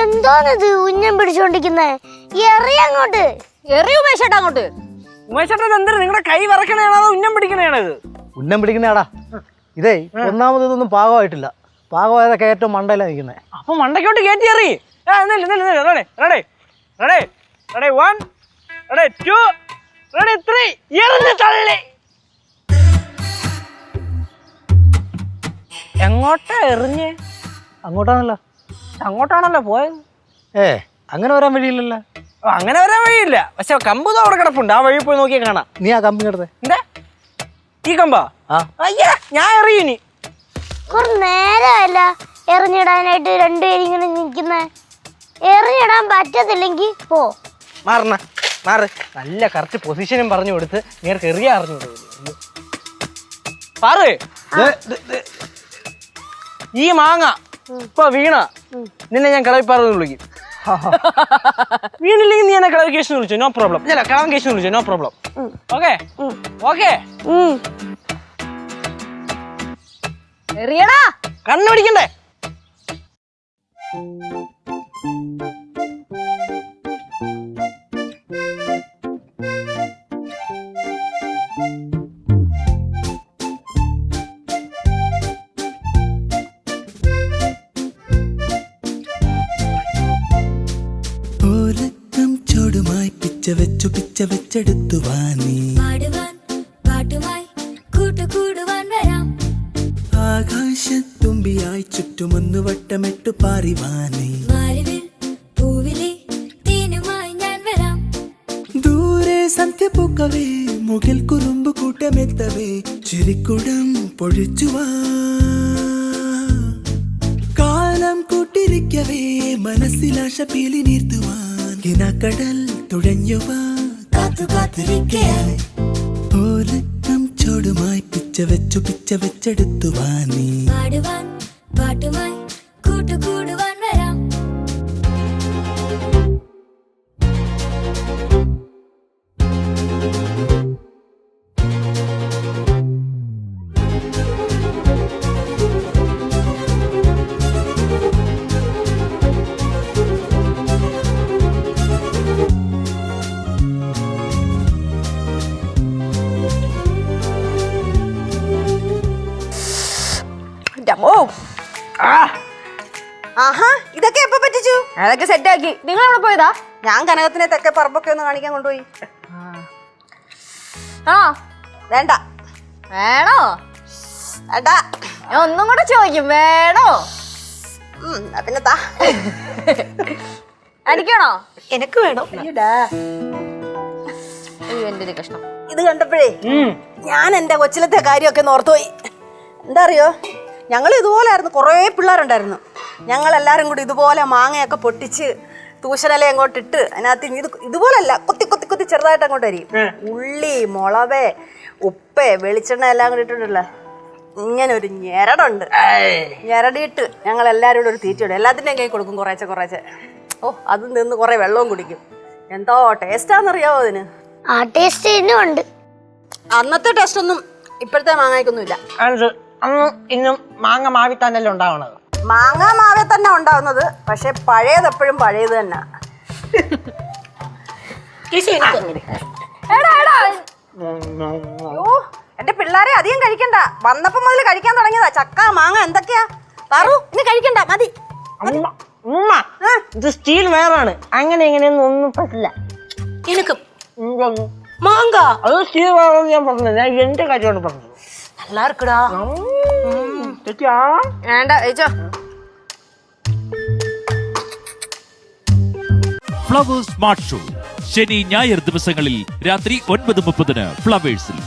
എന്തോന്നത് ഉന്നം പിടിച്ചോണ്ടിരിക്കുന്നേ? എറിയങ്ങോട്ട്. എറിയ ഉമേഷേട്ടാ അങ്ങോട്ട്. ഉമേഷേട്ടാ എന്താ നിങ്ങളുടെ കൈ വിറക്കണേണോ അതോ ഉന്നം പിടിക്കണേണോ? ഇത് ഉന്നം പിടിക്കണേടാ. ഇതേ ഒന്നാമത് ഇതൊന്നും പാകമായിട്ടില്ല. പാകമായതൊക്കെ ഏറ്റവും മണ്ടയിലാണ് നിൽക്കുന്നത്. അപ്പൊ മണ്ടയ്ക്കോട്ട് കയറ്റി എറി. റെഡി 1 റെഡി 2 റെഡി 3 എറിഞ്ഞ് തള്ളി. എങ്ങോട്ടാ എറിഞ്ഞ്? അങ്ങോട്ടാണല്ലോ. അങ്ങോട്ടാണല്ലോ പോയത്. അങ്ങനെ വരാൻ വഴിയില്ലല്ലോ. അങ്ങനെ വരാൻ വഴിയില്ല. പക്ഷെ കമ്പ് അവിടെ കിടപ്പുണ്ട്. ആ വഴി പോയി നോക്കിയാൽ കാണാം. നീ ആ കമ്പി കിടത്തേ. എന്താ ഈ കമ്പാ? അയ്യാ ഞാൻ എറിയുനി. കുറേ നേരമല്ല എറിഞ്ഞിടാനായിട്ട് രണ്ടുപേരും ഇങ്ങനെ നിൽക്കുന്നേ. എറിഞ്ഞിടാൻ പറ്റത്തില്ലെങ്കിൽ പോ. മാറണ മാറ്. നല്ല കറക്റ്റ് പൊസിഷനും പറഞ്ഞു കൊടുത്ത് നേർക്ക് എറിയാ അറിഞ്ഞു കൊടുക്കും. പാറ് ഈ മാങ്ങ ഇപ്പൊ വീണ നിന്നെ ഞാൻ കളവിപ്പാറെന്ന് വിളിക്കും. വീണില്ലെങ്കിൽ നീ എന്നെ കളവ് കേസ് വിളിച്ചു. No problem. അല്ല കളവൻ കേസ് വിളിച്ചു. No problem. Okay okay. എറിയടാ. കണ്ണു പിടിക്കണ്ടേ? പിച്ച വെച്ചെടുത്തു വാനി ആകാശത്തുമ്പിയായി ചുറ്റുമൊന്നു വട്ടമിട്ടു പാറിവാനി ദൂരെ സന്ധ്യ പൂക്കവേ മുകിൽ കുറുമ്പ് കൂട്ടമെത്തവേ ചിരിക്കുടം പൊഴിച്ചുവാ കാലം കൂട്ടിരിക്കവേ മനസ്സിലാശ പീലി നീർത്തുവാൻ കിനാക്കടൽ തുഴഞ്ഞുവാ കാത്തു കാത്തിരിക്കയായി ഓരക്കം ചോടുമായി പിച്ച വെച്ചെടുത്തു വാനി പാട്ടുമായി കൂട്ടുകൂടുവാൻ വരാം. ആഹാ ഇതൊക്കെ എപ്പോ പറ്റിച്ചു? അതൊക്കെ സെറ്റ് ആക്കി. നിങ്ങൾ എവിടെ പോയതാ? ഞാൻ കനകത്തിനെ തെക്കെ പറമ്പൊക്കെ ഒന്ന് കാണിക്കാൻ കൊണ്ടുപോയി. ആ വേണ്ട. വേണോ? വേണ്ട. ഞാൻ ഒന്നും കൂടെ ചോദിക്കും. വേണോ? പിന്നെ താ. അടിക്കണോ? എനിക്ക് വേണം. എന്റെ ഒരു കഷ്ണം ഇത് കണ്ടപ്പോഴേ ഞാൻ എന്റെ കൊച്ചിലത്തെ കാര്യമൊക്കെ ഓർത്തുപോയി. എന്താ അറിയോ, ഞങ്ങൾ ഇതുപോലായിരുന്നു. കുറേ പിള്ളേരുണ്ടായിരുന്നു. ഞങ്ങളെല്ലാവരും കൂടി ഇതുപോലെ മാങ്ങയൊക്കെ പൊട്ടിച്ച് തൂശനില അങ്ങോട്ട് ഇട്ട് അതിനകത്ത് ഇതുപോലല്ല കൊത്തി കൊത്തി കൊത്തി ചെറുതായിട്ട് അങ്ങോട്ട് അരിയും. ഉള്ളി, മുളക്, ഉപ്പ്, വെളിച്ചെണ്ണ എല്ലാം കൂടി ഇട്ടിട്ടുള്ള ഇങ്ങനെ ഒരു ഞെരടുണ്ട്. ഞെരടിയിട്ട് ഞങ്ങൾ എല്ലാവരും കൂടെ ഒരു തീറ്റയിടും. എല്ലാത്തിൻ്റെയും കൈ കൊടുക്കും കുറേശ്ശെ കുറേശ്ശെ. അത് നിന്ന് കുറേ വെള്ളവും കുടിക്കും. എന്തോ ടേസ്റ്റാന്നറിയാവോ അതിന്? ആ ടേസ്റ്റ് ഇന്നും ഉണ്ട്. അന്നത്തെ ടേസ്റ്റ് ഒന്നും ഇപ്പോഴത്തെ മാങ്ങയ്ക്കൊന്നുമില്ല. അന്നും ഇന്നും മാങ്ങ മാവി തന്നെയല്ലേ ഉണ്ടാവണത്? മാങ്ങ മാവെ തന്നെ ഉണ്ടാവുന്നത്. പക്ഷെ പഴയത് എപ്പോഴും പഴയത് തന്നെ. എന്റെ പിള്ളേരെ അധികം കഴിക്കണ്ട. വന്നപ്പോ മുതൽ കഴിക്കാൻ തുടങ്ങിയതാ. ചക്ക മാങ്ങ എന്തൊക്കെയാ പാറു ഇനി കഴിക്കണ്ട. മതി. ഇത് സ്റ്റീൽ വേറാണ്. അങ്ങനെ ഇങ്ങനെയൊന്നും ഒന്നും പറ്റില്ല. എനിക്ക് മാങ്ങ അത് സ്റ്റീൽ വേറെന്ന് ഞാൻ പറഞ്ഞത്. ഞാൻ എന്റെ കാര്യമാണ് പറഞ്ഞത്. நல்லா இருக்குடா. വേണ്ട ഏച്ചോ. ഫ്ലവേഴ്സ് സ്മാർട്ട് ഷോ ശനി ഞായർ ദിവസങ്ങളിൽ രാത്രി 9:30 ഫ്ലവേഴ്സിൽ.